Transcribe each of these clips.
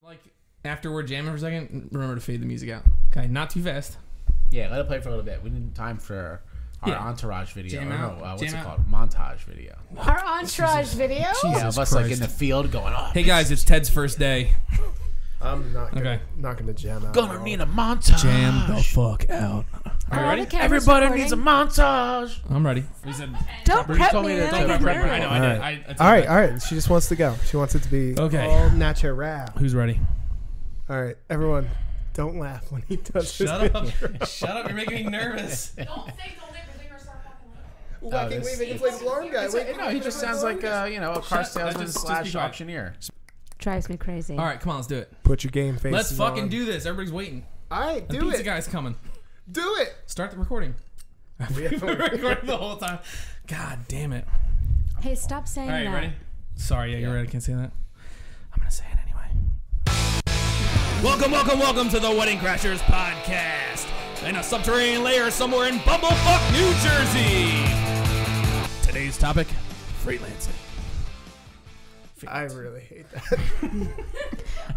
Like, after we're jamming for a second, remember to fade the music out. Okay, not too fast. Yeah, let it play for a little bit. We need time for our entourage video. Jam out. What's it called? Montage video. Our entourage video? Yeah, of us like in the field going, oh, hey guys, it's Ted's first day. I'm not gonna jam out. Gonna need a montage. Jam the fuck out. Are you ready? Everybody needs a montage. I'm ready. Don't prep told me me. to Then don't I prep get me. I know, nervous. I did. All right. She just wants to go. She wants it to be all natural. Who's ready? All right, everyone, don't laugh when he does Shut up. Shut up. You're making me nervous. Don't think we're going to start fucking like Whacking, waving, and playing alarm guy. No, he just sounds like a car salesman / auctioneer. Drives me crazy. All right, come on, let's do it. Put your game face. Let's fucking do this. Everybody's waiting. All right, The do pizza it. guy's coming. Do it. Start the recording. We have We're recording the whole time. God damn it. Hey, stop saying All right, that. ready? Sorry, yeah, you're right. I can't say that. I'm going to say it anyway. Welcome to the Wedding Crashers podcast. In a subterranean lair somewhere in Bumblefuck, New Jersey. Today's topic, freelancing. I really hate that.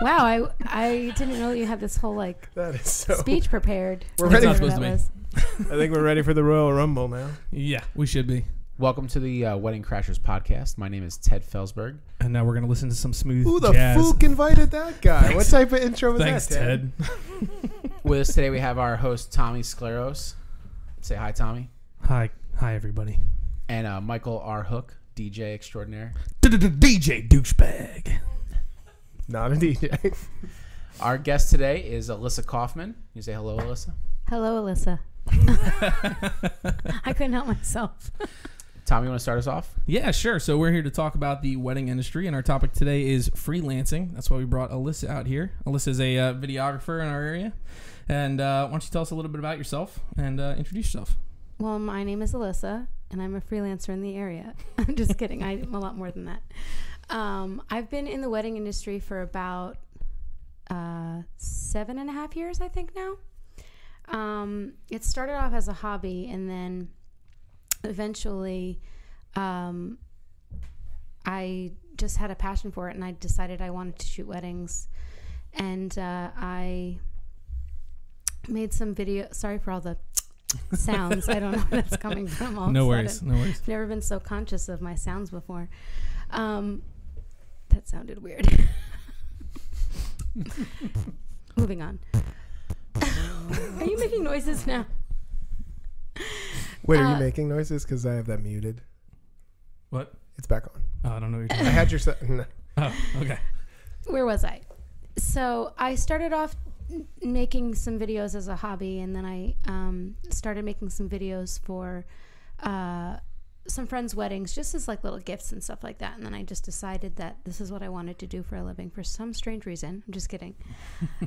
Wow, I didn't know you had this whole That is so. speech prepared. We're ready. It's not Whatever supposed that to be. was. I think we're ready for the Royal Rumble now. Yeah, we should be. Welcome to the Wedding Crashers podcast. My name is Ted Felsberg. And now we're going to listen to some smooth Who the jazz. fuck invited that guy? Thanks. What type of intro was Thanks, that, Ted? With us today, we have our host, Tommy Scleros. Say hi, Tommy. Hi, everybody. And Michael R. Hook, DJ extraordinaire. DJ douchebag. Not a DJ. Our guest today is Alyssa Kaufmann. You say hello, Alyssa. Hello, Alyssa. I couldn't help myself. Tommy, you want to start us off? Yeah, sure. So we're here to talk about the wedding industry, and our topic today is freelancing. That's why we brought Alyssa out here. Alyssa is a videographer in our area. And why don't you tell us a little bit about yourself and introduce yourself? Well, my name is Alyssa, and I'm a freelancer in the area. I'm just kidding. I'm a lot more than that. I've been in the wedding industry for about 7.5 years, I think now. It started off as a hobby, and then eventually I just had a passion for it, and I decided I wanted to shoot weddings. And I made some video. Sorry for all the sounds. I don't know where that's coming from. All No of a worries. sudden. No worries. I've never been so conscious of my sounds before. That sounded weird. Moving on. Are you making noises now? Wait, are you making noises? Because I have that muted. What? It's back on. Oh, I don't know what I you're talking had your... No. about. Oh, okay. Where was I? So I started off making some videos as a hobby, and then I started making some videos for some friends' weddings, just as like little gifts and stuff like that. And then I just decided that this is what I wanted to do for a living for some strange reason. I'm just kidding.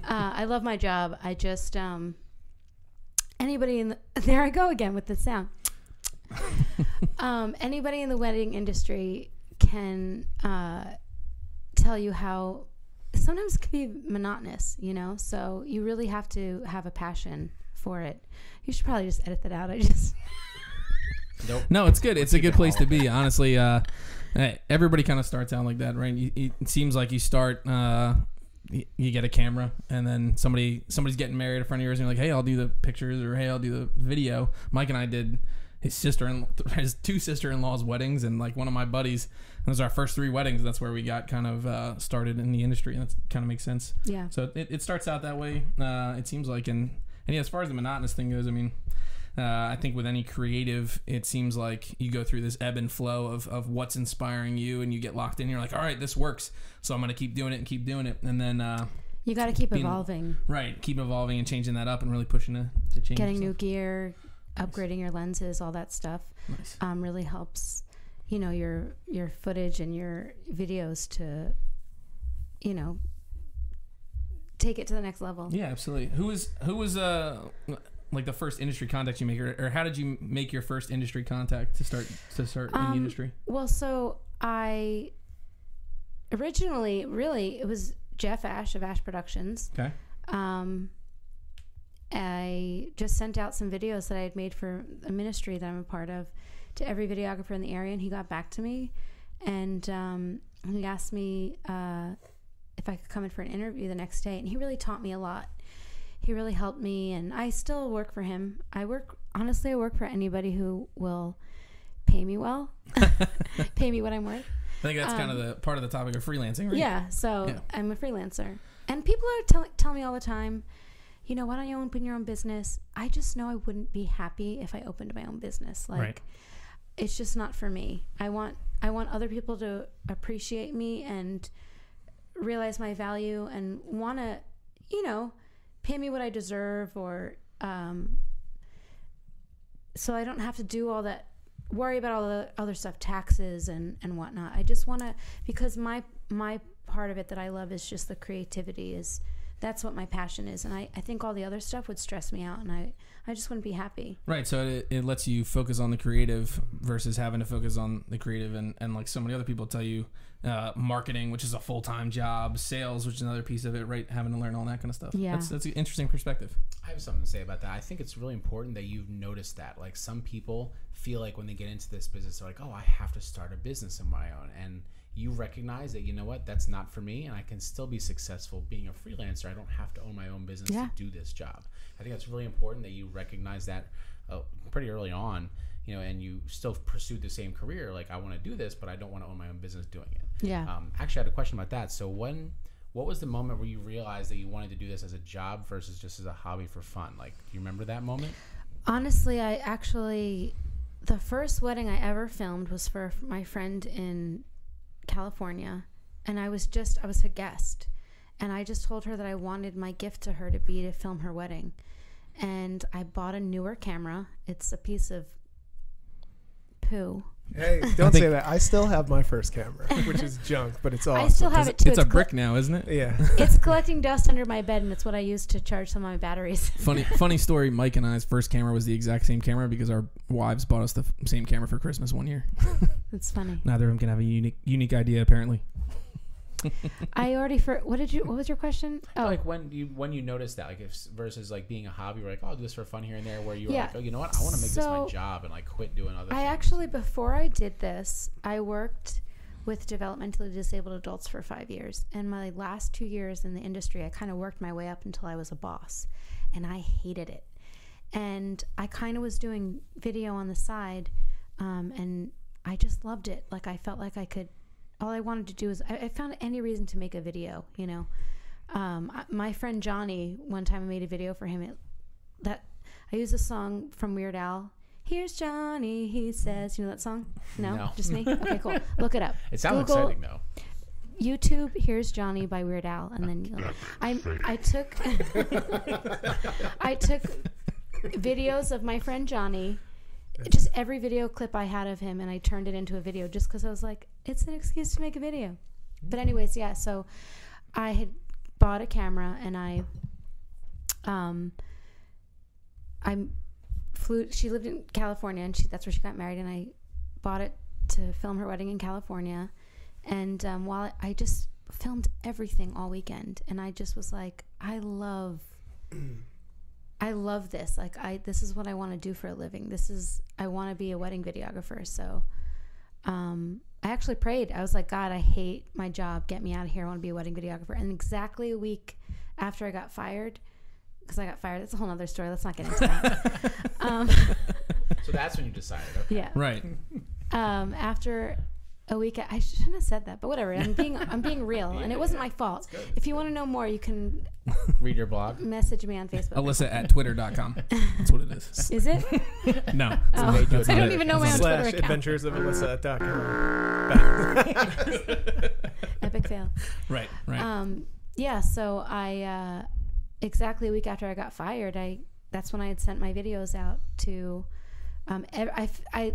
I love my job. I just anybody in the, there I go again with the sound. Anybody in the wedding industry can tell you how sometimes it can be monotonous, you know, so you really have to have a passion for it. You should probably just edit that out. I just Nope. No, it's good. It's a good place to be, honestly. Everybody kind of starts out like that, right? It seems like you start, you get a camera, and then somebody's getting married in front of yours, and you're like, hey, I'll do the pictures, or hey, I'll do the video. Mike and I did his two sister-in-law's weddings, and like one of my buddies. Those are our first 3 weddings. That's where we got kind of started in the industry, and that kind of makes sense. yeah. So it starts out that way. It seems like, and yeah, as far as the monotonous thing goes, I mean, I think with any creative, it seems like you go through this ebb and flow of what's inspiring you, and you get locked in. You're like, all right, this works, so I'm gonna keep doing it, and then You got to keep evolving. Right, keep evolving and changing that up, and really pushing to change. Getting stuff. new gear, upgrading your lenses, all that stuff. Nice. Really helps, you know, your footage and your videos to, you know, take it to the next level. Yeah, absolutely. Who was like the first industry contact you make, or how did you make your first industry contact to start in the industry? Well, so I originally, really, it was Jeff Ash of Ash Productions. Okay. I just sent out some videos that I had made for a ministry that I'm a part of to every videographer in the area, and he got back to me, and he asked me if I could come in for an interview the next day. And he really taught me a lot. He really helped me, and I still work for him. I work for anybody who will pay me well, pay me what I'm worth. I think that's kind of the part of the topic of freelancing, right? Yeah, so I'm a freelancer. And people are tell me all the time, you know, why don't you open your own business? I just know I wouldn't be happy if I opened my own business. Like, it's just not for me. I want other people to appreciate me and realize my value and want to, you know, pay me what I deserve, or so I don't have to do all that, worry about all the other stuff, taxes and whatnot. I just want to, because my part of it that I love is just the creativity. That's what my passion is, and I think all the other stuff would stress me out, and I just wouldn't be happy. Right, so it lets you focus on the creative versus having to focus on the creative, and like so many other people tell you, marketing, which is a full-time job, sales, which is another piece of it, right, having to learn all that kind of stuff. Yeah. That's an interesting perspective. I have something to say about that. I think it's really important that you've noticed that. Like, some people feel like when they get into this business, they're like, oh, I have to start a business of my own, and you recognize that, you know what, that's not for me, and I can still be successful being a freelancer. I don't have to own my own business to do this job. I think that's really important that you recognize that pretty early on, you know, and you still pursue the same career. Like, I want to do this, but I don't want to own my own business doing it. Yeah. Actually, I had a question about that. So what was the moment where you realized that you wanted to do this as a job versus just as a hobby for fun? Like, do you remember that moment? Honestly, the first wedding I ever filmed was for my friend in California, and I was a guest, and I just told her that I wanted my gift to her to be to film her wedding, and I bought a newer camera. It's a piece of poo. Hey, don't say that. I still have my first camera, which is junk, but it's awesome. I still have it too. It's a brick now, isn't it? Yeah. It's collecting dust under my bed, and it's what I use to charge some of my batteries. Funny story. Mike and I's first camera was the exact same camera because our wives bought us the same camera for Christmas one year. It's funny. Neither of them can have a unique idea, apparently. I already what was your question? Oh, like when you noticed that, like, if versus like being a hobby, you're like, oh, I'll do this for fun here and there, where you were like, oh, you know what, I want to make this my job and like quit doing other things. I actually, before I did this, I worked with developmentally disabled adults for 5 years, and my last 2 years in the industry, I kind of worked my way up until I was a boss, and I hated it. And I kind of was doing video on the side, and I just loved it. Like, I felt like I could. All I wanted to do is I found any reason to make a video, you know. My friend Johnny, one time I made a video for him. I used a song from Weird Al. Here's Johnny, he says. You know that song? No. Just me? Okay, cool. Look it up. It sounds Google, exciting, though. YouTube, Here's Johnny by Weird Al. And then I took videos of my friend Johnny, just every video clip I had of him, and I turned it into a video just because I was like, it's an excuse to make a video. But anyways, yeah, so I had bought a camera, and I flew. She lived in California, and that's where she got married, and I bought it to film her wedding in California. And while I just filmed everything all weekend, and I just was like, I love this. Like, this is what I want to do for a living. I want to be a wedding videographer. So I actually prayed. I was like, God, I hate my job. Get me out of here. I want to be a wedding videographer. And exactly a week after I got fired, because I got fired. That's a whole other story. Let's not get into that. So that's when you decided. Okay. Yeah. Right. After a week, I shouldn't have said that, but whatever. I'm being real, and it wasn't my fault. If you want to know more, you can read your blog. Message me on Facebook. Alyssa@twitter.com. That's what it is. Is it? No. Oh, I don't even know my own Twitter account. Adventures of Alyssa.com. Epic fail. Right. Yeah. So I exactly a week after I got fired, that's when I had sent my videos out to. I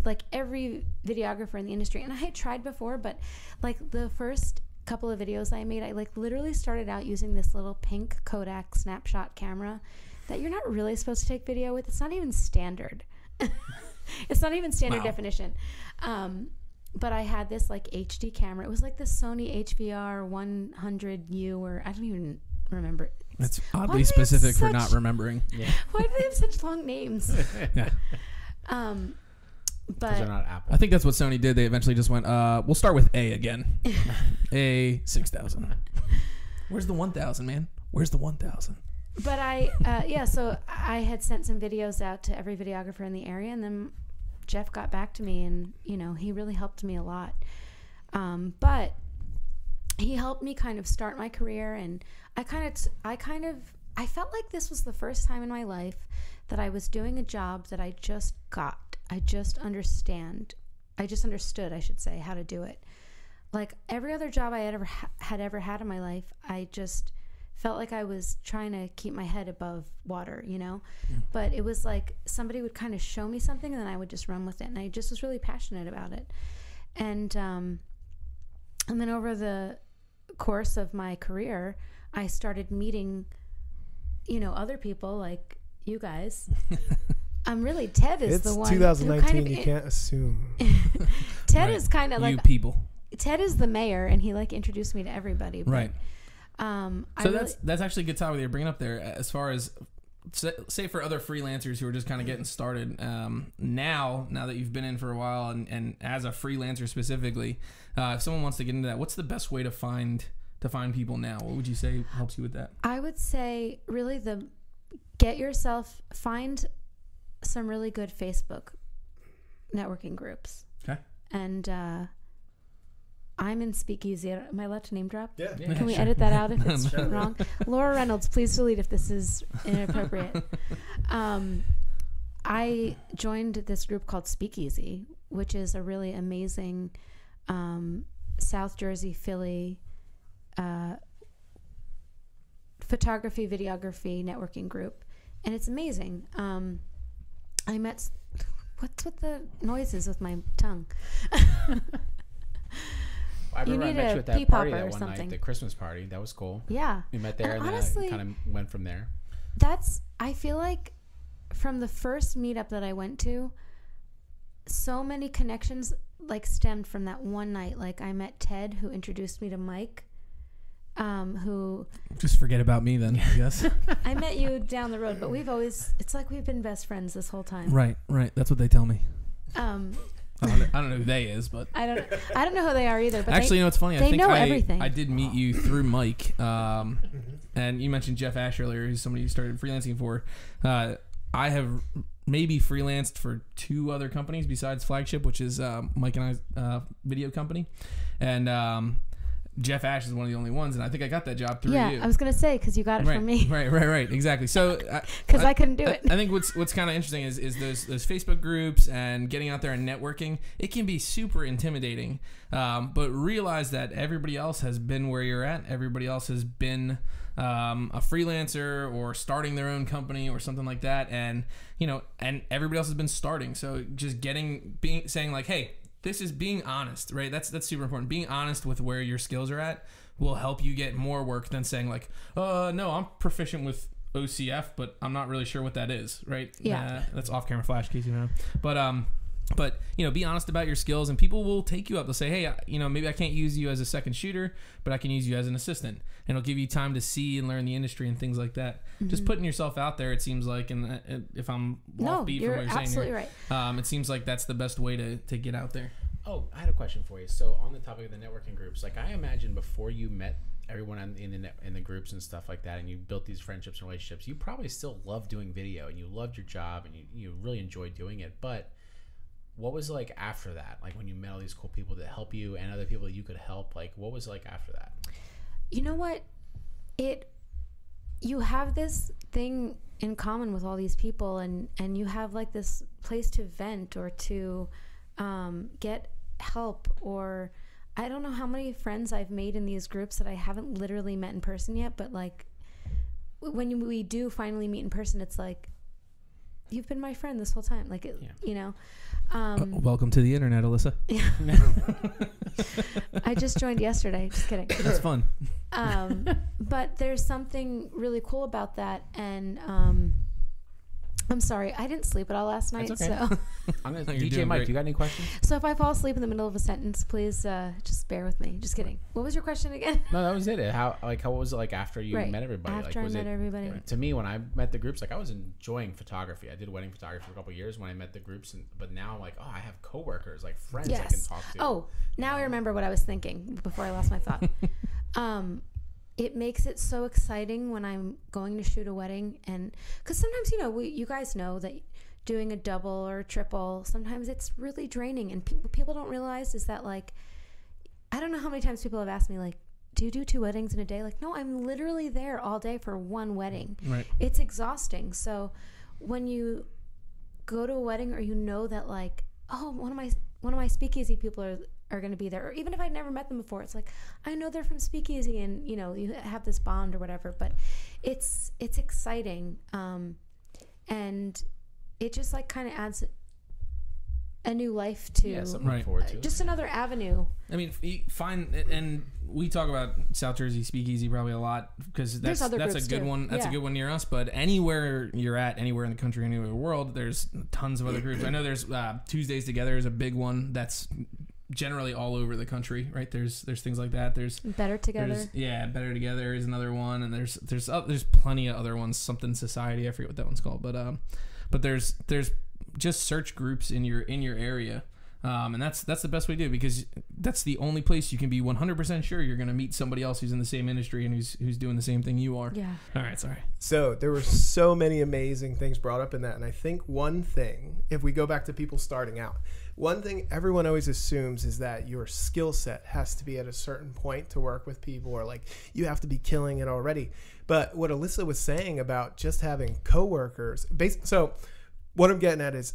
like every videographer in the industry, and I had tried before, but like the first couple of videos I made, I like literally started out using this little pink Kodak snapshot camera that you're not really supposed to take video with. It's not even standard. It's not even standard definition. But I had this like HD camera. It was like the Sony HVR 100U, or I don't even remember. That's oddly specific for not remembering. Yeah. Why do they have such long names? Yeah. But they're not Apple. I think that's what Sony did. They eventually just went, we'll start with A again. A6000. Where's the 1,000, man? Where's the 1,000? But so I had sent some videos out to every videographer in the area, and then Jeff got back to me, and he really helped me a lot. But he helped me kind of start my career, and I felt like this was the first time in my life that I was doing a job that I just got. I just understood, I should say, how to do it. Like every other job I had ever had in my life, I just felt like I was trying to keep my head above water, But it was like somebody would kind of show me something, and then I would just run with it. And I just was really passionate about it. And then over the course of my career, I started meeting, other people like you guys. Really, Ted is the one. It's 2019. You can't assume. Ted is kind of like you people. Ted is the mayor, and he introduced me to everybody. But, right. So that's actually a good topic that you're bringing up there. As far as say for other freelancers who are just kind of getting started, now that you've been in for a while, and as a freelancer specifically, if someone wants to get into that, what's the best way to find people now? What would you say helps you with that? I would say really find some really good Facebook networking groups. Okay. And I'm in Speakeasy. Am I allowed to name drop? Yeah. Can we edit that out if it's wrong? Laura Reynolds, please delete if this is inappropriate. I joined this group called Speakeasy, which is a really amazing South Jersey, Philly photography, videography, networking group. And it's amazing. I met... What's with the noises with my tongue? I remember I met you at that party that one night, the Christmas party. That was cool. Yeah. We met there, and honestly, then I kind of went from there. I feel like from the first meetup that I went to, so many connections stemmed from that one night. I met Ted, who introduced me to Mike, who... Just forget about me then, I guess. I met you down the road, but it's like we've been best friends this whole time. Right. That's what they tell me. I don't know who they is, but I don't know who they are either. But actually, it's funny. I think everything. I did meet you through Mike, and you mentioned Jeff Ash earlier, who's somebody you started freelancing for. I have maybe freelanced for 2 other companies besides Flagship, which is Mike and I's video company, and Jeff Ash is one of the only ones, and I think I got that job through you. Yeah, I was gonna say because you got it from me. Right, exactly. So because I couldn't do it. I think what's kind of interesting is those Facebook groups and getting out there and networking. It can be super intimidating, but realize that everybody else has been where you're at. Everybody else has been a freelancer or starting their own company or something like that, and and everybody else has been starting. So just saying like, hey. This is being honest, right? That's super important. Being honest with where your skills are at will help you get more work than saying like, no, I'm proficient with OCF, but I'm not really sure what that is, right? Yeah. That's off-camera flash, Casey. But be honest about your skills, and people will take you up. They'll say, hey, maybe I can't use you as a second shooter, but I can use you as an assistant, and it'll give you time to see and learn the industry and things like that. Mm-hmm. Just putting yourself out there, it seems like, and if I'm off beat from what you're saying, absolutely right. It seems like that's the best way to get out there. Oh, I had a question for you. So on the topic of the networking groups, I imagine before you met everyone in the groups and stuff like that, and you built these friendships and relationships, you probably still love doing video, and you loved your job, and you really enjoyed doing it, but what was after that? When you met all these cool people that help you and other people that you could help, what was after that? You know what? You have this thing in common with all these people, and you have this place to vent or to get help, or I don't know how many friends I've made in these groups that I haven't literally met in person yet, but when we do finally meet in person, it's like, you've been my friend this whole time. Welcome to the internet, Alyssa. Yeah. I just joined yesterday. Just kidding. That's fun. But there's something really cool about that, and I'm sorry, I didn't sleep at all last night. That's okay. So I'm gonna DJ Mike, do you got any questions? So if I fall asleep in the middle of a sentence, please just bear with me. Just kidding. What was your question again? No, that was it. How was it after you met everybody? After I met everybody. To me, when I met the groups, I was enjoying photography. I did wedding photography for a couple of years when I met the groups, but now I'm I have coworkers, friends I can talk to. Oh, now I remember what I was thinking before I lost my thought. it makes it so exciting when I'm going to shoot a wedding. And because sometimes, you know, you guys know that doing a double or a triple, sometimes it's really draining. And people don't realize is that, like, I don't know how many times people have asked me, like, do you do 2 weddings in a day? Like, no, I'm literally there all day for 1 wedding. Right. It's exhausting. So when you go to a wedding, or you know that, like, oh, one of my speakeasy people are going to be there, or even if I'd never met them before, it's like, I know they're from speakeasy, and, you know, you have this bond or whatever. But it's exciting, and it just, like, kind of adds a new life to something to look forward to. Just another avenue. I mean, and we talk about South Jersey Speakeasy probably a lot because that's a good one. That's a good one near us. But anywhere you're at, anywhere in the country, anywhere in the world, there's tons of other groups. I know there's Tuesdays Together is a big one that's generally all over the country, right? There's things like that. There's Better Together. Better Together is another one, and there's plenty of other ones. Something Society, I forget what that one's called, but there's just search groups in your area. And that's the best way to do it, because that's the only place you can be 100% sure you're going to meet somebody else who's in the same industry and who's doing the same thing you are. Yeah. All right, sorry. So there were so many amazing things brought up in that. And I think one thing, if we go back to people starting out, one thing everyone always assumes is that your skill set has to be at a certain point to work with people, or like you have to be killing it already. But what Alyssa was saying about just having coworkers, so what I'm getting at is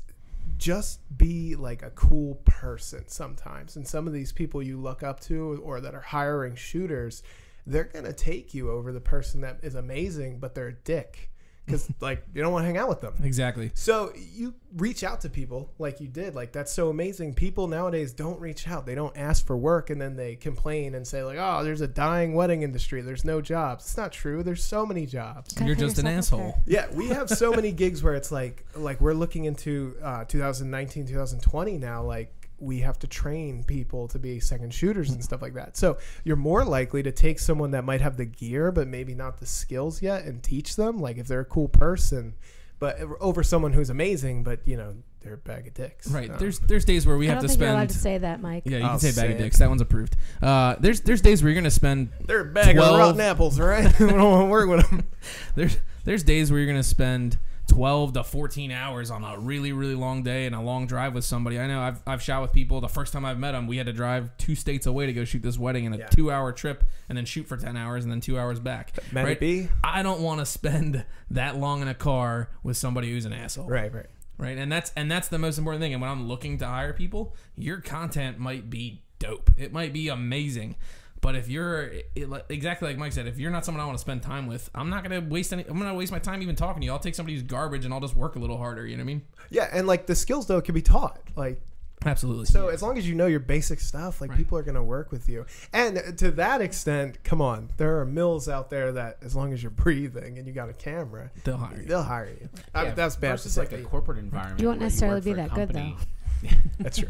just be like a cool person sometimes. And some of these people you look up to or that are hiring shooters, they're going to take you over the person that is amazing, but they're a dick. Because, like, you don't want to hang out with them. Exactly. So you reach out to people like you did. Like, that's so amazing. People nowadays don't reach out. They don't ask for work, and then they complain and say, like, oh, there's a dying wedding industry. There's no jobs. It's not true. There's so many jobs. You're just an asshole. Yeah, we have so many gigs where it's like we're looking into 2019, 2020 now, like, we have to train people to be second shooters and stuff like that. So you're more likely to take someone that might have the gear but maybe not the skills yet and teach them, like if they're a cool person, but over someone who's amazing, but you know, they're a bag of dicks. Right. There's days where we have to spend. You're allowed to say that, Mike. Yeah, you can say bag of dicks. That one's approved. There's days where you're gonna spend. They're a bag of rotten apples, right? We don't want to work with them. There's days where you're gonna spend 12 to 14 hours on a really, really long day and a long drive with somebody. I know I've shot with people. The first time I've met them, we had to drive 2 states away to go shoot this wedding in a 2-hour trip and then shoot for 10 hours and then 2 hours back. Right? I don't want to spend that long in a car with somebody who's an asshole. Right. And that's the most important thing. And when I'm looking to hire people, your content might be dope. It might be amazing. But if you're exactly like Mike said, if you're not someone I want to spend time with, I'm not going to waste I'm going to waste my time even talking to you. I'll take somebody who's garbage and I'll just work a little harder. You know what I mean? Yeah. And like the skills though can be taught. Like, absolutely. So as long as you know your basic stuff, like people are going to work with you. And to that extent, come on, there are mills out there that as long as you're breathing and you got a camera, they'll hire you. I mean, that's bad. Versus like a corporate environment. You won't necessarily be that good though. That's true.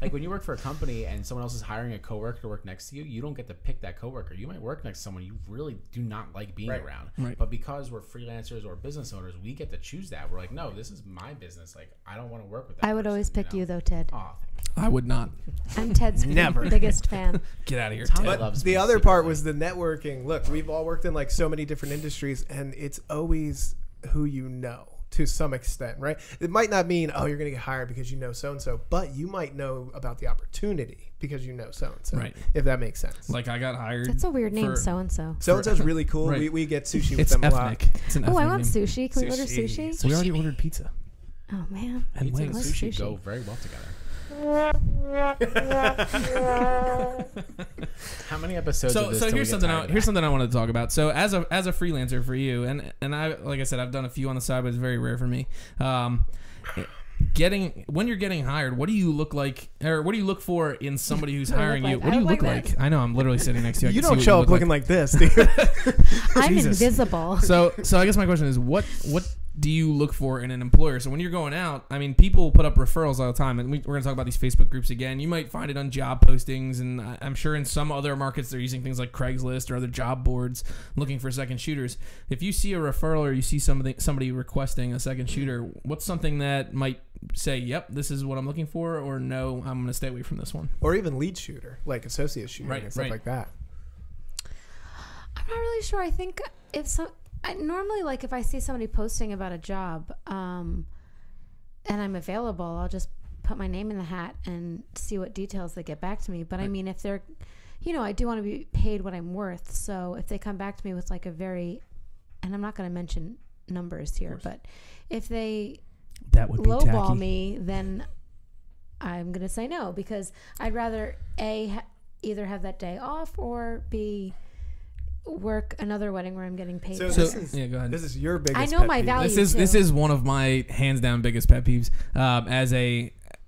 Like when you work for a company and someone else is hiring a coworker to work next to you, you don't get to pick that coworker. You might work next to someone you really do not like being around. Right. But because we're freelancers or business owners, we get to choose that. We're like, no, this is my business. Like, I don't want to work with that I would person, always pick you though, Ted. Oh, thank you. I would not. I'm Ted's Never. biggest fan. Get out of here, Tommy Ted. loves The me other part secretly. was the networking. Look, we've all worked in like so many different industries, and it's always who you know to some extent, right? It might not mean, oh, you're going to get hired because you know so-and-so, but you might know about the opportunity because you know so-and-so, Right. if that makes sense. Like I got hired. That's a weird name, for- so-and-so. So-and-so's really cool. Right. We get sushi with It's them a lot. ethnic. It's an Oh, I ethnic want name. sushi. Can we order Sushi. sushi? We already ordered pizza Oh, man. and Pizza and wings. What's sushi sushi? go very well together. How many episodes? So of this so till we here's get something tired of here's that? something I wanted to talk about. So as a freelancer for you, and I, like I said, I've done a few on the side, but it's very rare for me. When you're getting hired, what do you look like, or what do you look for in somebody who's What do I hiring look you? like? What do I you look look like like? I know I'm literally sitting next to you. I You can see don't what show you up look looking like this, dude. I'm Jesus. invisible. So I guess my question is, what do you look for in an employer? So when you're going out, I mean, people put up referrals all the time, and we're going to talk about these Facebook groups again. You might find it on job postings, and I'm sure in some other markets they're using things like Craigslist or other job boards looking for second shooters. If you see a referral or you see somebody requesting a second shooter, what's something that might say, yep, this is what I'm looking for, or no, I'm going to stay away from this one? Or even lead shooter, like associate shooter Right, and stuff right. like that. I'm not really sure. I think normally, like, if I see somebody posting about a job, and I'm available, I'll just put my name in the hat and see what details they get back to me. But I mean, if they're, I do want to be paid what I'm worth. So if they come back to me with like a very, and I'm not going to mention numbers here, but if they that would be lowball tacky. me, then I'm going to say no, because I'd rather either have that day off or B, work another wedding where I'm getting paid. So for this it. is Yeah, go ahead. This is your biggest. I know pet my peeve. value. This is one of my hands down biggest pet peeves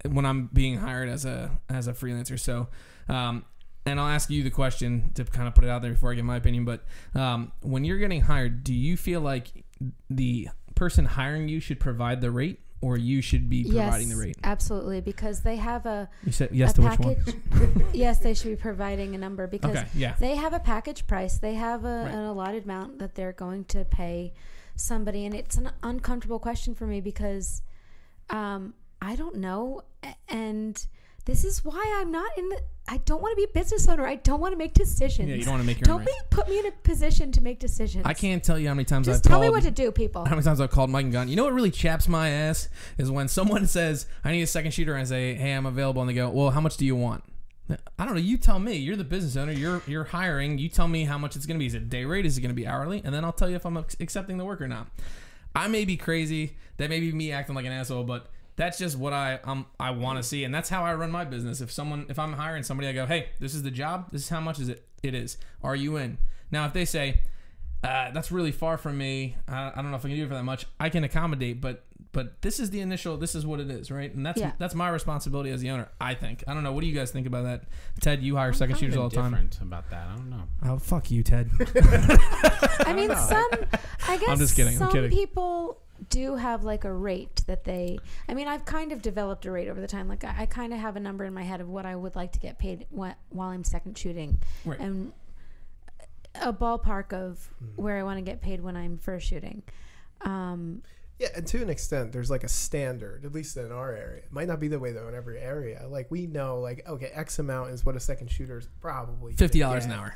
when I'm being hired as a freelancer. So, and I'll ask you the question to kind of put it out there before I give my opinion. But when you're getting hired, do you feel like the person hiring you should provide the rate, or you should be providing the rate? Absolutely, because they have You said yes to package. which one? Yes, they should be providing a number, because Okay, yeah. they have a package price. They have Right. an allotted amount that they're going to pay somebody, and it's an uncomfortable question for me because I don't know, and this is why I'm not in the. I don't want to be a business owner. I don't want to make decisions. Yeah, you don't want to make your own Don't rate. put me in a position to make decisions. I can't tell you how many times Just I've tell called. me what to do, people. How many times I've called Mike and gone, you know what really chaps my ass is when someone says, I need a second shooter, and I say, hey, I'm available, and they go, well, how much do you want? I don't know. You tell me. You're the business owner. You're hiring. You tell me how much it's going to be. Is it day rate? Is it going to be hourly? And then I'll tell you if I'm accepting the work or not. I may be crazy. That may be me acting like an asshole, but that's just what I want to see, and that's how I run my business. If I'm hiring somebody, I go, hey, this is the job. This is how much it is. Are you in? Now, if they say that's really far from me, I don't know if I can do it for that much, I can accommodate, but this is the initial. This is what it is, right? And that's my responsibility as the owner. I think. I don't know. What do you guys think about that? Ted, you hire second shooters all the time. Different about that. I don't know. Oh, fuck you, Ted. I mean, I guess I'm just kidding. I'm some kidding. people do have like a rate that I've kind of developed a rate over the time. Like I kind of have a number in my head of what I would like to get paid while I'm second shooting, Right. and a ballpark of where I want to get paid when I'm first shooting. Yeah, and to an extent, there's like a standard, at least in our area. It might not be the way though in every area. Like we know, like okay, X amount is what a second shooter is probably $50 an hour.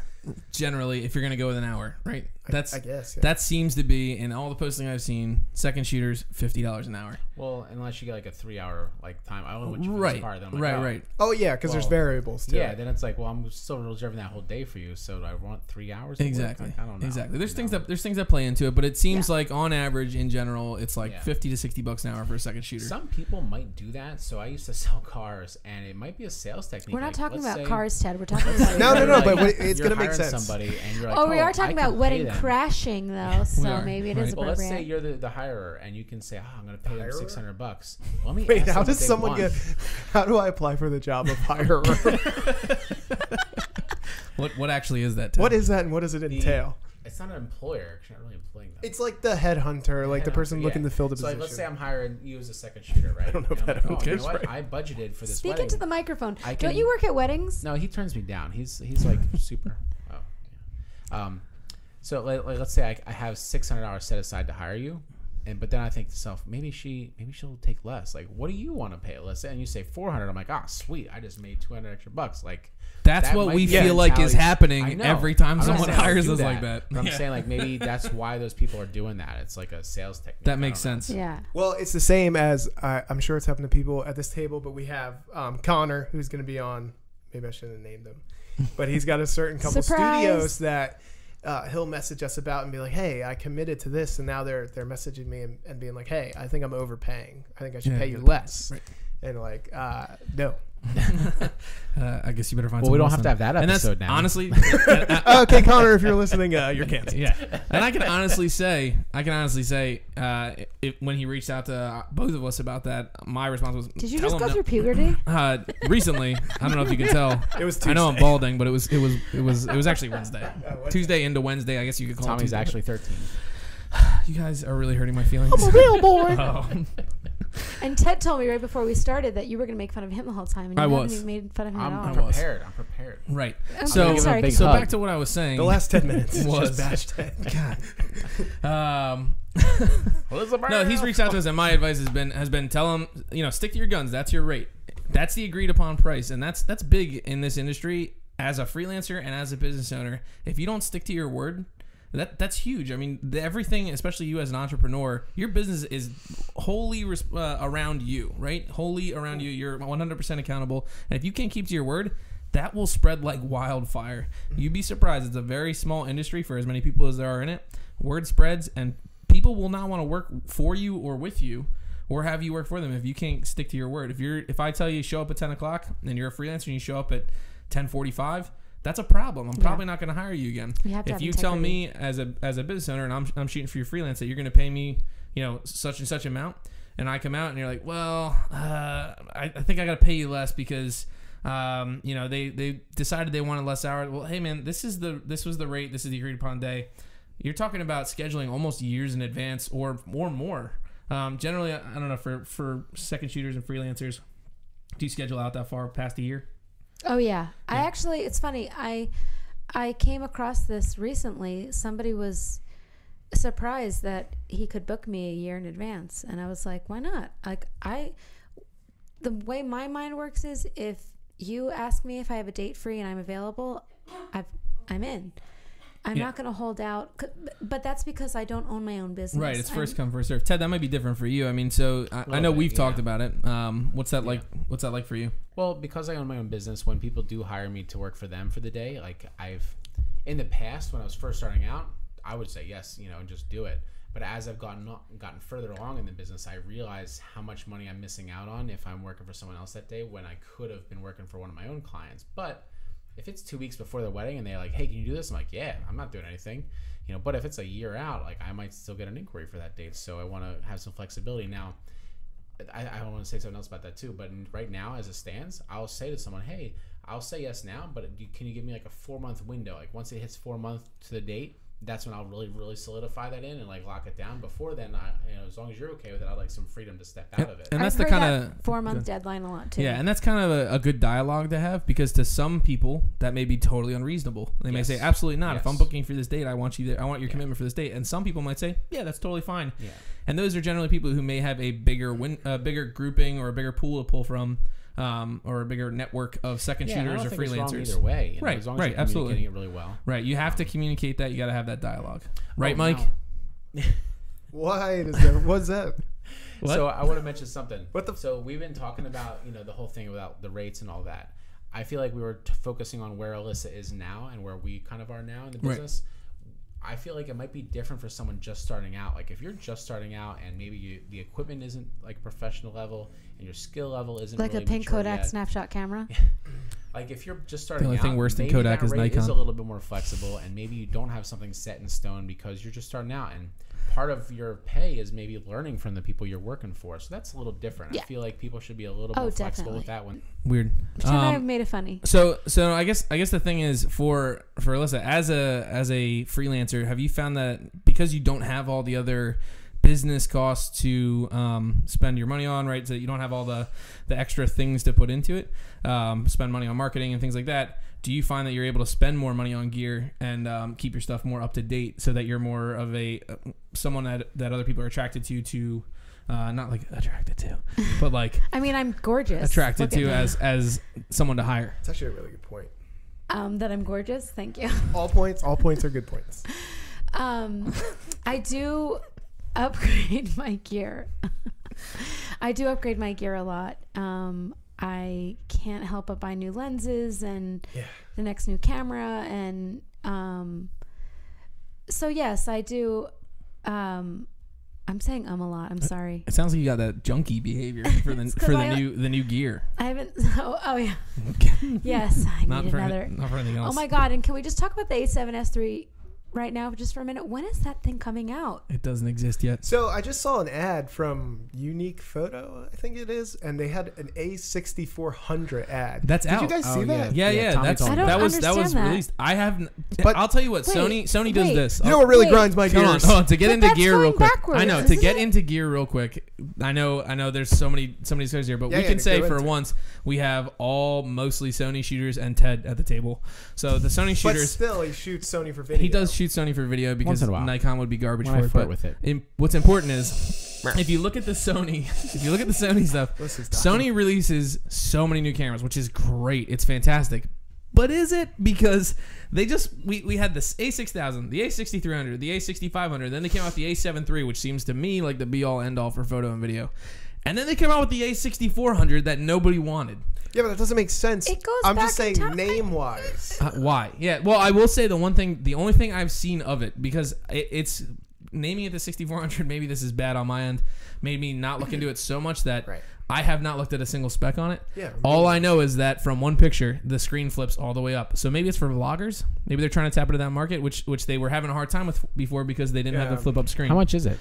Generally, if you're going to go with an hour, right? I guess yeah. That seems to be in all the posting I've seen. Second shooters, $50 an hour. Well, unless you get like a 3-hour like time. I don't know what you Right, car. Then I'm like, right, oh. right. Oh yeah, because there's Well, variables too. Yeah, then it's like, well, I'm still reserving that whole day for you, so do I want 3 hours? Of Exactly. work? Like, I don't know. Exactly. There's You know? things that play into it, but it seems like on average, in general, it's like Yeah. $50 to $60 an hour for a second shooter. Some people might do that. So I used to sell cars, and it might be a sales technique. We're not Like, talking let's about say- cars, Ted. We're talking about No, you're but like- it's you're gonna make hiring sense. Somebody, and you're like, Oh, we are talking I about can wedding pay them. crashing though, so are, maybe it is right. Well, let's appropriate. say you're the hirer, and you can say, "Oh, I'm going to pay them Hirer? $600." Let me. Wait, ask how them does what they someone want. get? How do I apply for the job of hirer? What actually is that? Ted? What is that, and what does it entail? It's not an employer. 'Cause you're not really employing them. It's like the headhunter, like the person Yeah. looking to fill the So position. like, let's say I'm hiring you as a second shooter, right? I don't know if that oh, you know is what? right. I budgeted for this Speak wedding. into the microphone. I Don't can- you work at weddings? No, he turns me down. He's like super. Oh, yeah. So let's say I have $600 set aside to hire you, but then I think to myself, maybe she'll take less. Like, what do you want to pay, Alyssa? And you say $400. I'm like, sweet, I just made $200 extra bucks. Like, That's that what might we be a feel like is mentality. I happening know. every time I'm not someone saying I would hires do us like that. But I'm Yeah. saying like maybe that's why those people are doing that. It's like a sales technique. That I makes don't know. sense. Yeah. Well, it's the same as I'm sure it's happened to people at this table, but we have Connor, who's going to be on. Maybe I shouldn't have named him, but he's got a certain couple Surprise. studios that he'll message us about and be like, "Hey, I committed to this," and now they're messaging me and being like, "Hey, I think I'm overpaying. I think I should Yeah, pay you you're less." right. And like, no. I guess you better find. Well, we someone don't have to have that and that's episode now. honestly. Okay, Connor, if you're listening, you're canceled. Yeah, and I can honestly say, when he reached out to both of us about that, my response was, Did you tell just him go no. through puberty? Recently, I don't know if you can tell. It was I know I'm Tuesday. balding, but it was actually Wednesday. Tuesday into Wednesday, I guess you could call it. Tommy's Tuesday. actually 13. You guys are really hurting my feelings. I'm a real boy. Oh. And Ted told me right before we started that you were going to make fun of him the whole time, and you I haven't was. even made fun of him I'm at all. was. prepared. I'm prepared. Right. I'm So, gonna give him a big so hug. back to what I was saying. The last 10 minutes is Was- just bash Ted. God. Elizabeth. No, he's reached out to us, and my advice has been tell him, stick to your guns. That's your rate. That's the agreed upon price, and that's big in this industry as a freelancer and as a business owner. If you don't stick to your word, That's huge. I mean, everything, especially you as an entrepreneur, your business is wholly around you, right? Wholly around you. You're 100% accountable. And if you can't keep to your word, that will spread like wildfire. You'd be surprised. It's a very small industry for as many people as there are in it. Word spreads, and people will not want to work for you or with you or have you work for them if you can't stick to your word. If I tell you show up at 10 o'clock and you're a freelancer and you show up at 10:45, that's a problem. I'm probably not going to hire you again. If you tell me as a business owner and I'm shooting for your freelance that you're going to pay me, such and such amount, and I come out and you're like, well, I think I got to pay you less because they decided they wanted less hours. Well, hey man, this was the rate. This is the agreed upon day. You're talking about scheduling almost years in advance or more. Generally, I don't know, for second shooters and freelancers, do you schedule out that far past a year? Oh yeah. It's funny. I came across this recently. Somebody was surprised that he could book me a year in advance, and I was like, why not? Like the way my mind works is if you ask me if I have a date free and I'm available, I'm in. I'm not going to hold out, but that's because I don't own my own business. Right, it's first come, first serve. Ted, that might be different for you. I mean, so I know we've talked about it. What's that like? What's that like for you? Well, because I own my own business, when people do hire me to work for them for the day, like in the past when I was first starting out, I would say yes, and just do it. But as I've gotten further along in the business, I realize how much money I'm missing out on if I'm working for someone else that day when I could have been working for one of my own clients. But if it's 2 weeks before the wedding and they're like, hey, can you do this? I'm like, yeah, I'm not doing anything. But if it's a year out, like I might still get an inquiry for that date. So I want to have some flexibility. Now, I want to say something else about that too. But right now, as it stands, I'll say to someone, hey, I'll say yes now, but can you give me like a 4-month window? Like once it hits 4 months to the date, that's when I'll really, really solidify that in and like lock it down. Before then, as long as you're okay with it, I'd like some freedom to step out of it. And that's I've the heard kind that 4-month deadline a lot too. Yeah, and that's kind of a good dialogue to have, because to some people that may be totally unreasonable. They may say, absolutely not. If I'm booking for this date, I want you there. I want your commitment for this date. And some people might say, yeah, that's totally fine. Yeah. And those are generally people who may have a bigger grouping or a bigger pool to pull from. Or a bigger network of second shooters or freelancers. Either way, right, as long as right, you're absolutely, communicating it really well. Right, you have to communicate that. You got to have that dialogue, right, Mike? Why does that? What's that? What? So I want to mention something. So we've been talking about the whole thing about the rates and all that. I feel like we were focusing on where Alyssa is now and where we kind of are now in the business. Right. I feel like it might be different for someone just starting out. Like if you're just starting out and maybe the equipment isn't like professional level and your skill level isn't like really a pink Kodak yet. Snapshot camera. Like if you're just starting out, the only thing worse than maybe Kodak that is rate Nikon. is a little bit more flexible, and maybe you don't have something set in stone because you're just starting out, and part of your pay is maybe learning from the people you're working for. So that's a little different. I feel like people should be a little more flexible with that one. Weird. Ted and I have made it funny. So I guess the thing is for Alyssa as a freelancer, have you found that because you don't have all the other business costs to spend your money on, right? So you don't have all the extra things to put into it, spend money on marketing and things like that. Do you find that you're able to spend more money on gear and keep your stuff more up to date so that you're more of a someone that other people are attracted to not like attracted to, but like I mean, I'm gorgeous. Attracted to as someone to hire. It's actually a really good point. That I'm gorgeous. Thank you. All points are good points. I do upgrade my gear. I do upgrade my gear a lot. I can't help but buy new lenses and the next new camera. And so, yes, I do. I'm saying a lot. I'm sorry. It sounds like you got that junkie behavior for the new gear. I haven't. Oh yeah. Yes, I need another. Not for anything else. Oh my God! And can we just talk about the A7S III right now, just for a minute? When is that thing coming out? It doesn't exist yet. So I just saw an ad from Unique Photo, I think it is, and they had an A6400 ad. That's out. Did you guys see that? Yeah. That was released. I haven't. But I'll tell you what. Sony does this. You know what really grinds my gears? Hold on. To get into gear real quick. Backwards, I know. To get into gear real quick. I know. There's so many stories here, but we can say for once we have all mostly Sony shooters and Ted at the table. So the Sony shooters. But still, he shoots Sony for video. He does shoot Sony for video because Nikon would be garbage for it. But with it. What's important is if you look at the Sony stuff, Sony releases so many new cameras, which is great. It's fantastic. but is it? Because they just we had this A6000, the A6300, the A6500, then they came out with the A7 III, which seems to me like the be all end all for photo and video, and then they came out with the A6400 that nobody wanted. Yeah, but that doesn't make sense. It goes I'm back just in saying time. name-wise. Why? Yeah. Well, I will say the only thing I've seen of it, because it's naming it the 6400. Maybe this is bad on my end. Made me not look into it so much that Right. I have not looked at a single spec on it. Yeah. All I know is that from one picture, the screen flips all the way up. So maybe it's for vloggers. Maybe they're trying to tap into that market, which they were having a hard time with before because they didn't have the flip up screen. How much is it?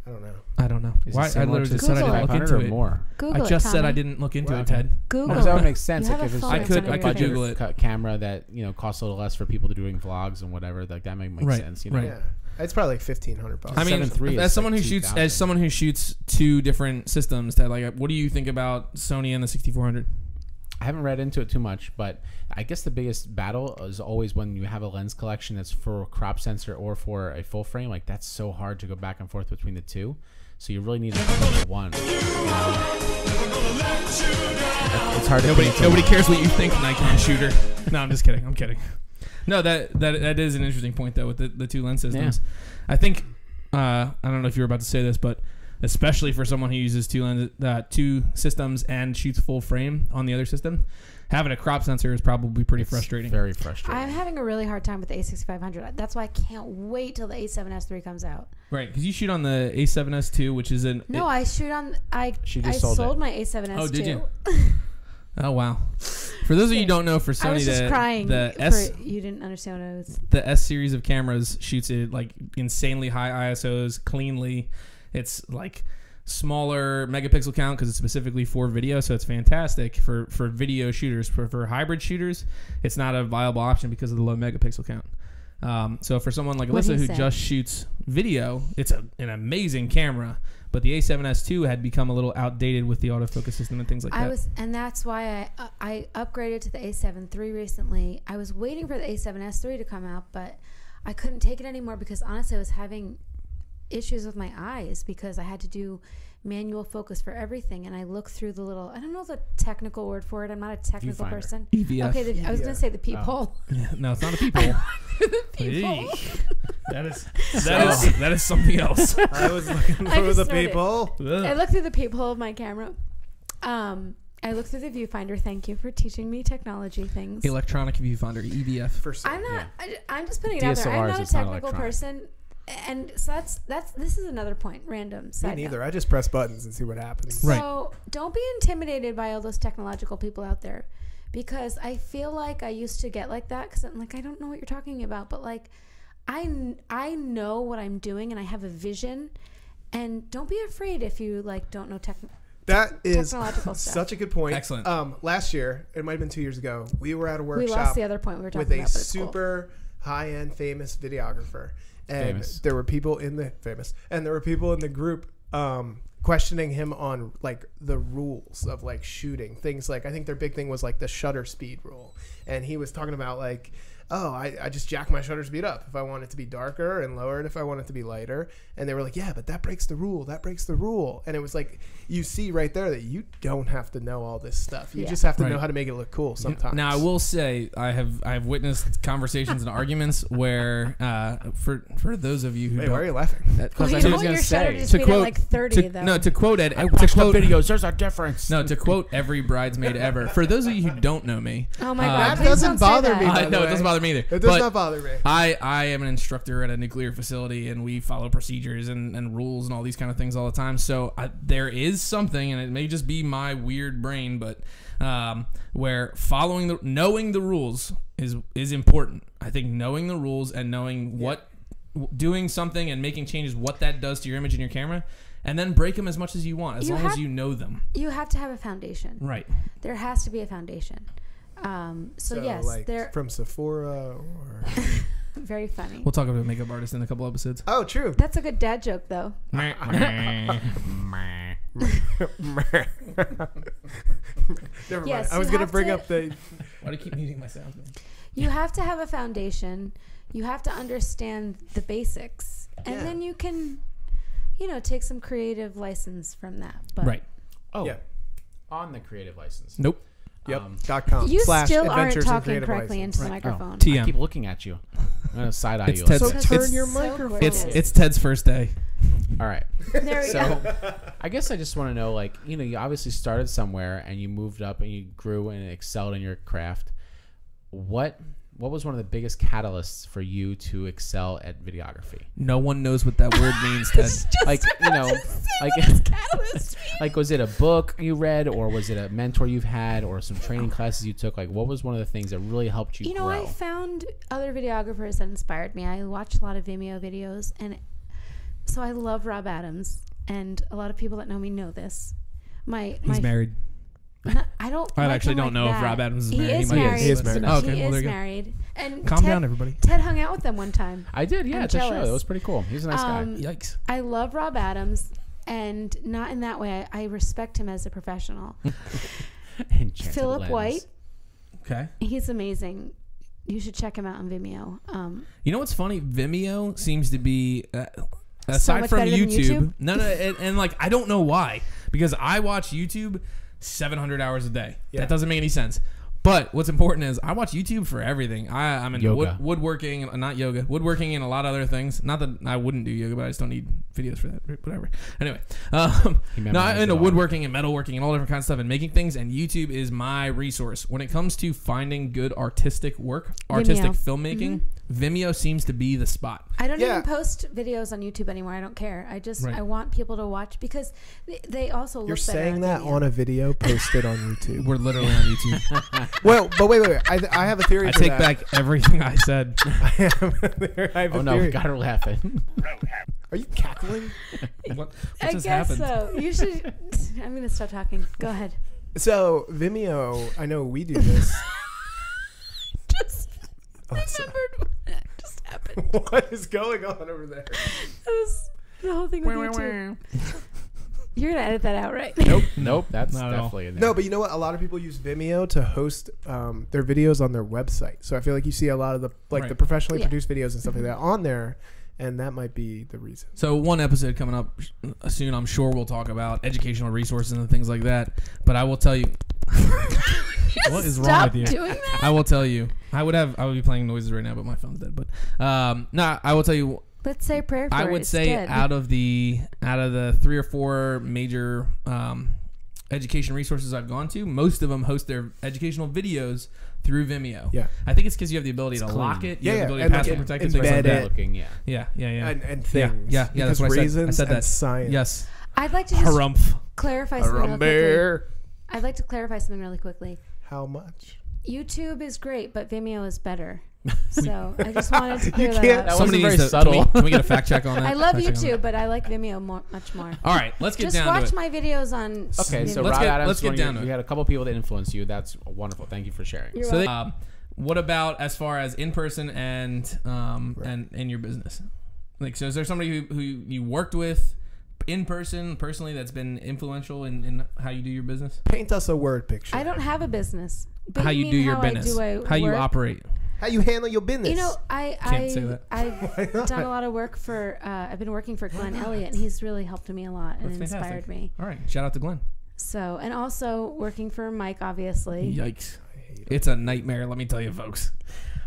I don't know. I don't know. Is Why? it I similar literally to just said I Google didn't it. look into or it. more? Google I just it, said I Tommy. didn't look into Wow. it, Ted. Google. Because that would make sense. You have Like a if it's phone I that's could- on your I could computer. Google it. camera that costs a little less for people to doing vlogs and whatever. Like that make Right, sense. right. Yeah. It's probably like $1,500. I mean, 7.3 as is someone like who shoots 2,000. two different systems, that like, what do you think about Sony and the 6400? I haven't read into it too much, but I guess the biggest battle is always when you have a lens collection that's for crop sensor or for a full frame. Like that's so hard to go back and forth between the two. So you really need to pick one. It's hard to Nobody cares what you think, Nikon shooter. No, I'm just kidding. I'm kidding. No, that is an interesting point though with the two lens systems. I think I don't know if you were about to say this, but especially for someone who uses two systems and shoots full frame on the other system, having a crop sensor is probably pretty frustrating. Very frustrating. I'm having a really hard time with the A6500. That's why I can't wait till the A7S III comes out. Right, because you shoot on the A7S II, which is an No, I shoot on. She I just sold sold it. my A7S Oh, did II. you? Oh wow! For those of you who don't know, for Sony, I was just crying. the You didn't understand what I was. the S series of cameras shoots it like insanely high ISOs, cleanly. It's like smaller megapixel count because it's specifically for video, so it's fantastic for video shooters. For hybrid shooters, it's not a viable option because of the low megapixel count. So for someone like What'd Alyssa he who say? just shoots video, it's an amazing camera. But the A7S II had become a little outdated with the autofocus system and things like that. And that's why I upgraded to the A7 III recently. I was waiting for the A7S III to come out, but I couldn't take it anymore because honestly I was having issues with my eyes because I had to do manual focus for everything, and I looked through the little, I don't know the technical word for it. I'm not a technical Viewfinder. person. EVF. Okay, I was going to say the peephole. Yeah, no, it's not a peephole. The peephole. That is something else. I was looking I for just the snorted. people. I looked through the peephole of my camera. I looked through the viewfinder. Thank you for teaching me technology things. Electronic viewfinder, EVF. For sale. I'm not. Yeah. I'm just putting it out there. I'm DSLRs, not a it's not technical electronic. person, and so that's this is another point. Random Me side neither. note. I just press buttons and see what happens. Right. So don't be intimidated by all those technological people out there, because I feel like I used to get like that because I'm like, I don't know what you're talking about, but like I know what I'm doing and I have a vision, and don't be afraid if you like don't know That is technological stuff. such a good point. Excellent. Last year, it might have been 2 years ago, we were at a We workshop lost the other point we were talking with a about, but it's cool. super high-end famous videographer, and Famous. there were people in the group questioning him on like the rules of like shooting things. Like I think their big thing was like the shutter speed rule, and he was talking about like, oh, I just jack my shutter speed up if I want it to be darker and lower it if I want it to be lighter. And they were like, yeah, but that breaks the rule. That breaks the rule. And it was like, you see right there that you don't have to know all this stuff. You Yeah. just have to Right. know how to make it look cool sometimes. Now I will say I have witnessed conversations and arguments where for those of you who Wait, why are don't, you laughing? Because you I don't was want going your to shutter say. to speed at like 30 though. to quote Ed, I to watched the quote videos. There's a difference. no, to quote every bridesmaid ever. For those of you who don't know me, Oh my Uh, god, That please doesn't don't say bother that. me, by the no, it way. doesn't bother me either. It does But not bother me. I am an instructor at a nuclear facility, and we follow procedures and rules and all these kind of things all the time. So there is something, and it may just be my weird brain, but where knowing the rules is important. I think knowing the rules and knowing what doing something and making changes, what that does to your image and your camera, and then break them as much as you want, as long as you know them. You have to have a foundation. Right. There has to be a foundation. So yes, like they're from Sephora or very funny. We'll talk about makeup artists in a couple episodes. oh, true. That's a good dad joke though. Never Yes, mind. I was you gonna have bring to- up the. Why do you keep muting my sound? You have to have a foundation. You have to understand the basics, and Yeah. then you can, take some creative license from that. But Right. Oh, Yeah. on the creative license. Nope. Yep. .com. You / still aren't adventures and talking creative correctly license. into the Right. microphone. I TM. keep looking at you. I'm gonna side eye It's you. Ted's- So Like, turn it's- your so microphone. gorgeous. It's Ted's first day. all right. There we So go. I guess I just want to know, like, you obviously started somewhere and you moved up and you grew and excelled in your craft. What was one of the biggest catalysts for you to excel at videography? No one knows what that word means, Ted. Like, like, was it a book you read, or was it a mentor you've had, or some training classes you took? Like, what was one of the things that really helped you grow? I found other videographers that inspired me. I watched a lot of Vimeo videos, and so I love Rob Adams, and a lot of people that know me know this. He's married. I don't. I like actually him don't like know if that. Rob Adams is He married. is He might be. married. He is married. Oh, okay, He well, is there you go. married. And Calm Ted, down, everybody. Ted hung out with them one time. I did, yeah. I'm It's a show. jealous. It was pretty cool. He's a nice guy. Yikes. I love Rob Adams, and not in that way. I respect him as a professional. Enchanted Philip Lens. White, Okay. he's amazing. You should check him out on Vimeo. You know what's funny? Vimeo seems to be aside much from better than YouTube? No, and like I don't know why, because I watch YouTube 700 hours a day. Yeah. That doesn't make any sense. But what's important is I watch YouTube for everything. I'm into Yoga. woodworking, not yoga, woodworking and a lot of other things. Not that I wouldn't do yoga, but I just don't need videos for that. Whatever. Anyway, no, I'm memorized into it all. woodworking and metalworking and all different kinds of stuff and making things. And YouTube is my resource when it comes to finding good artistic work, artistic filmmaking. Vimeo seems to be the spot. I don't Yeah. even post videos on YouTube anymore. I don't care. I just Right. I want people to watch because they also look You're better saying on that Vimeo. on a video posted on YouTube. We're literally on YouTube. Well, but wait. I have a theory I for take that. back everything I said. I have a Oh no, we theory. got her laughing. Are you cackling? What I just guess happened? so. You should. I'm gonna stop talking. Go ahead. So Vimeo, I know we do this. Just remembered what just happened. What is going on over there? That was the whole thing with YouTube. You're gonna edit that out, right? Nope, that's Not at all. definitely in there. No, but you know what? A lot of people use Vimeo to host their videos on their website. So I feel like you see a lot of the Right. the professionally Yeah. produced videos and stuff like that on there, and that might be the reason. So one episode coming up soon, I'm sure we'll talk about educational resources and things like that. But I will tell you, what is wrong Stop with you? doing that. I will tell you, I would be playing noises right now, but my phone's dead. But I will tell you, Let's say a prayer for I it would say instead. out of the 3 or 4 major education resources I've gone to, most of them host their educational videos through Vimeo. Yeah. I think it's because you have the ability to clean. lock it, Yeah, you have yeah, the ability and to password like protect embed it, things like it. that. Looking, yeah. Yeah. And things. Yeah, that's because what I said. reasons I said that. and science. Yes. I'd like to just Harumph. clarify something real quickly. I'd like to clarify something really quickly. How much? YouTube is great, but Vimeo is better. So I just wanted to clear that can't- up. That Somebody wasn't very needs to, subtle. Can we get a fact check on that? I love Fact check on YouTube, that. but I like Vimeo much more. All right, let's get Just down to watch it. my videos on. Okay, so Let's Rob get- Adams, let's get down to you it. had a couple people that influenced you. That's wonderful. Thank you for sharing. You're So, welcome. what about as far as in person and and your business? Like, so is there somebody who you worked with in person, personally, that's been influential in how you do your business? Paint us a word picture. I don't have a business. But How you mean do your how business? How you operate? How you handle your business? You know, Can't say that. I've done a lot of work for. I've been working for Glenn Elliott, and he's really helped me a lot and That's inspired fantastic. me. All right, shout out to Glenn. So, and also working for Mike, obviously. Yikes. It's a nightmare, let me tell you, folks.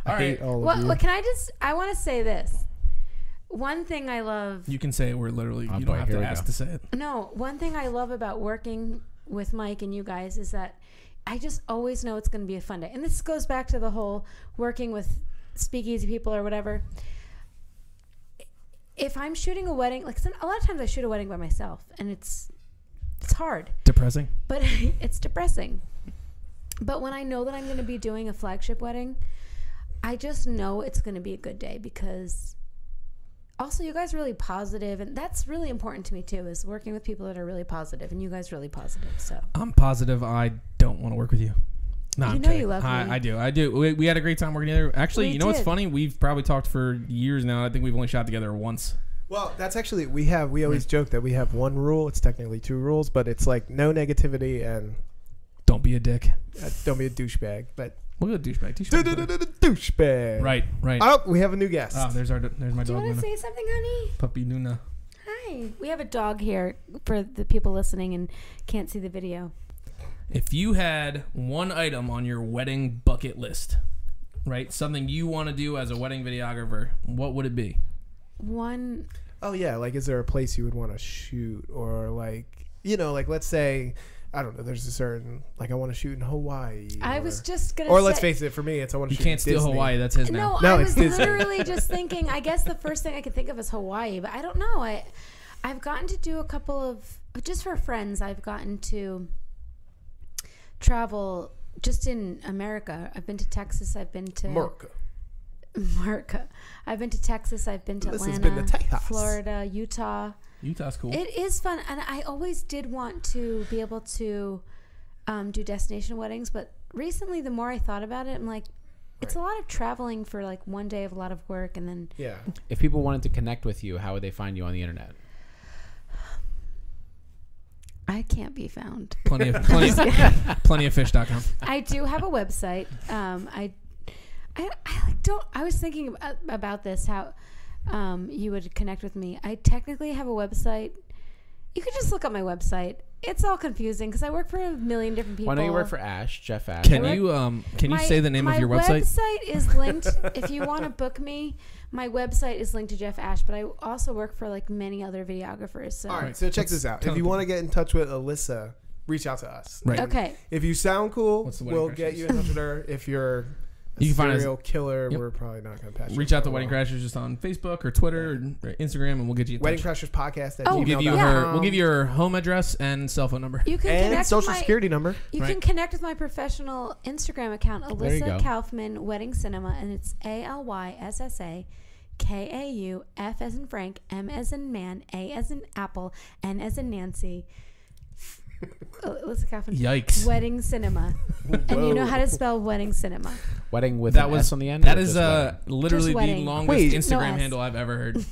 All I right. hate all of Well, you. well, can I just? I want to say this. One thing I love. You can say it. We're literally, Oh, you boy, don't have here to we ask go. to say it. No, one thing I love about working with Mike and you guys is that I just always know it's going to be a fun day. And this goes back to the whole working with speakeasy people or whatever. If I'm shooting a wedding, like a lot of times I shoot a wedding by myself, and it's hard, Depressing. but it's depressing. But when I know that I'm going to be doing a flagship wedding, I just know it's going to be a good day because also you guys are really positive, and that's really important to me too, is working with people that are really positive, and you guys are really positive. So I'm positive I don't want to work with you. No, You I'm know kidding. you love me. I do. We had a great time working together. Actually, We you know what's did. funny? We've probably talked for years now. I think we've only shot together once. Well, that's actually we always joke that we have one rule. It's technically 2 rules, but it's like no negativity and Don't be a dick. don't be a douchebag. But We'll go douchebag. Douchebag. douchebag. Right. Oh, we have a new guest. Oh, there's my do you dog. want Luna. to say something, honey? Puppy Luna. Hi. We have a dog here for the people listening and can't see the video. If you had one item on your wedding bucket list, right, something you want to do as a wedding videographer, what would it be? One. Oh yeah, like is there a place you would want to shoot, or like, you know, like let's say, I don't know, there's a certain, like I want to shoot in Hawaii. I was just gonna. Or say, let's face it, for me, it's I want to You shoot can't in steal Disney. Hawaii. That's his now. No, No, I it's was Disney. literally just thinking. I guess the first thing I could think of is Hawaii, but I don't know. I've gotten to do a couple of, just for friends. I've gotten to travel just in America. I've been to Texas. I've been to America. I've been to Texas. I've been to Alyssa's Atlanta, been to Texas. Florida, Utah. Utah's cool. It is fun, and I always did want to be able to do destination weddings, but recently, the more I thought about it, I'm like, it's a lot of traveling for like one day of a lot of work, and then Yeah. If people wanted to connect with you, how would they find you on the internet? I can't be found. Plenty of fish.com. I do have a website. I like don't. I was thinking about this, how you would connect with me. I technically have a website. You could just look up my website. It's all confusing because I work for a million different people. Why don't you work for Jeff Ash? Can you say the name of your website? My website is linked. If you want to book me, my website is linked to Jeff Ash, but I also work for like many other videographers. So. All right, so check this out. If you want to get in touch with Alyssa, reach out to us. Right. And Okay. If you sound cool, What's the wedding we'll get crashers? you in touch with her. If you're a You can find us- serial killer, Yep. we're probably not going to patch you. Reach out to up Wedding well. Crashers just on Facebook or Twitter or Instagram, and we'll get you in Wedding touch. Crashers Podcast at Oh, We'll give you Yeah. we'll give you her home address and cell phone number. You can and connect social with my, security number. You Right. can connect with my professional Instagram account, There you Alyssa go. Kaufmann Wedding Cinema, and it's ALYSSA KAUF as in Frank, M as in man, A as in apple, N as in Nancy. Alyssa Kaufmann Yikes. Wedding Cinema, and you know how to spell Wedding Cinema. Wedding with That an was S on the end? That or is just wedding? literally Just the wedding. longest Wait. No Instagram S. handle I've ever heard.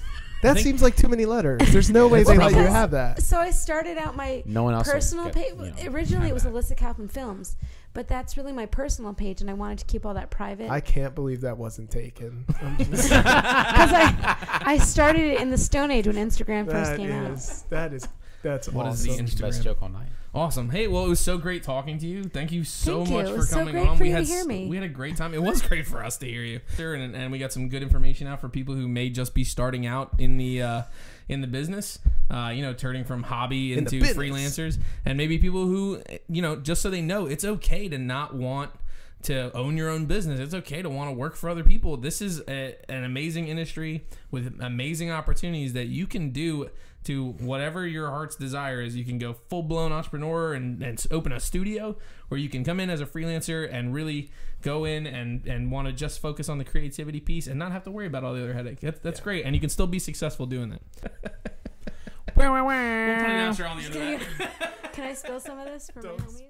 That think- seems like too many letters. There's no way That's they the let you problem. have that. So I started out my No one else will personal get, page. you know, Originally, it was have that. Alyssa Kaufmann Films, but that's really my personal page, and I wanted to keep all that private. I can't believe that wasn't taken. I'm just- Because I started it in the Stone Age when Instagram first came out. That's What is awesome. the Best Instagram? joke all night. Awesome. Hey, well, it was so great talking to you. Thank you so Thank you. much It for was so coming great on. for We you to had hear me. we had a great time. It was great for us to hear you. Sure, and we got some good information out for people who may just be starting out in the business. Turning from hobby In the into business. freelancers, and maybe people who just so they know it's okay to not want to own your own business. It's okay to want to work for other people. This is an amazing industry with amazing opportunities that you can do to whatever your heart's desire is. You can go full-blown entrepreneur and open a studio, or you can come in as a freelancer and really go in and want to just focus on the creativity piece and not have to worry about all the other headache. That's great, and you can still be successful doing that. We'll put an announcer on the internet. Can I spill some of this for my homies?